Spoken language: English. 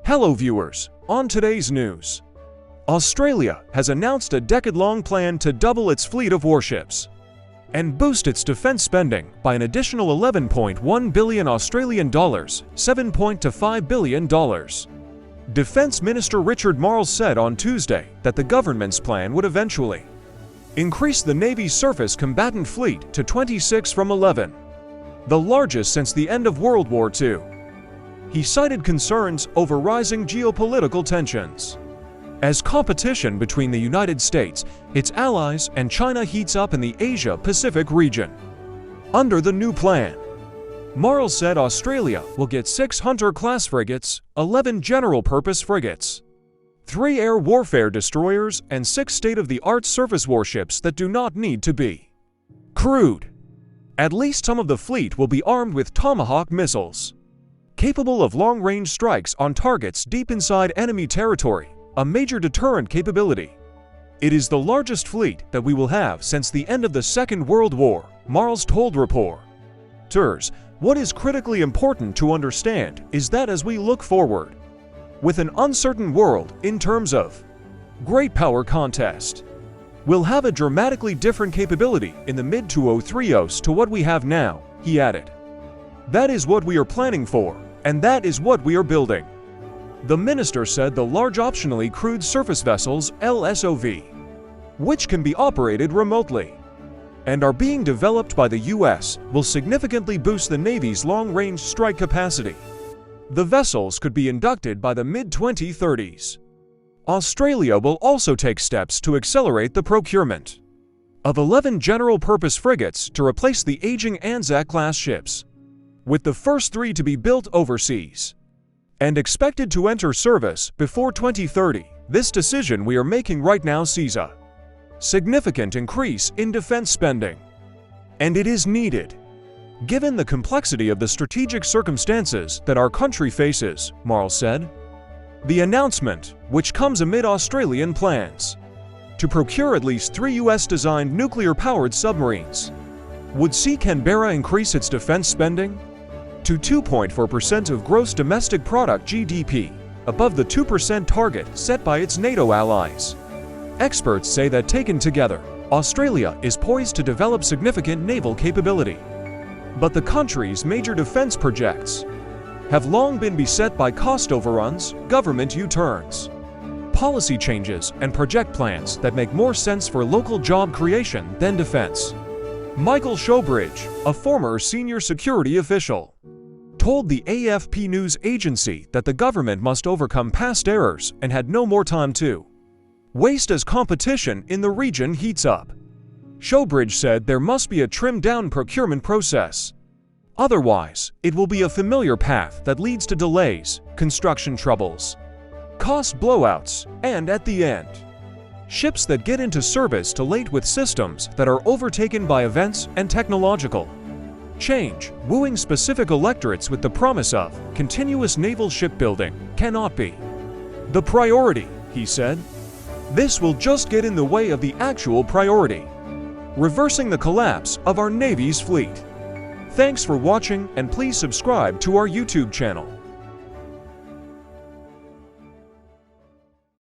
Hello viewers, on today's news. Australia has announced a decade-long plan to double its fleet of warships and boost its defence spending by an additional 11.1 billion Australian dollars, $7.25 billion. Defence Minister Richard Marles said on Tuesday that the government's plan would eventually increase the Navy's surface combatant fleet to 26 from 11, the largest since the end of World War II. He cited concerns over rising geopolitical tensions as competition between the United States, its allies, and China heats up in the Asia-Pacific region. Under the new plan, Marles said Australia will get 6 Hunter-class frigates, 11 general-purpose frigates, 3 air warfare destroyers, and 6 state-of-the-art surface warships that do not need to be crewed. At least some of the fleet will be armed with Tomahawk missiles, capable of long-range strikes on targets deep inside enemy territory, a major deterrent capability. It is the largest fleet that we will have since the end of the Second World War, Marles told reporters. What is critically important to understand is that as we look forward, with an uncertain world in terms of great power contest, we'll have a dramatically different capability in the mid-2030s to what we have now, he added. That is what we are planning for, and that is what we are building. The minister said the large optionally crewed surface vessels, LSOV, which can be operated remotely and are being developed by the US, will significantly boost the Navy's long-range strike capacity. The vessels could be inducted by the mid-2030s. Australia will also take steps to accelerate the procurement of 11 general-purpose frigates to replace the aging Anzac-class ships, with the first 3 to be built overseas and expected to enter service before 2030. This decision we are making right now sees a significant increase in defense spending, and it is needed, given the complexity of the strategic circumstances that our country faces, Marles said. The announcement, which comes amid Australian plans to procure at least 3 US-designed nuclear-powered submarines, would see Canberra increase its defense spending to 2.4% of gross domestic product (GDP), above the 2% target set by its NATO allies. Experts say that taken together, Australia is poised to develop significant naval capability. But the country's major defense projects have long been beset by cost overruns, government U-turns, policy changes, and project plans that make more sense for local job creation than defense. Michael Showbridge, a former senior security official, told the AFP news agency that the government must overcome past errors and had no more time to waste as competition in the region heats up. Showbridge said there must be a trimmed-down procurement process. Otherwise, it will be a familiar path that leads to delays, construction troubles, cost blowouts, and at the end, ships that get into service too late with systems that are overtaken by events and technological change. Wooing specific electorates with the promise of continuous naval shipbuilding cannot be the priority, he said. This will just get in the way of the actual priority: reversing the collapse of our Navy's fleet. Thanks for watching, and please subscribe to our YouTube channel.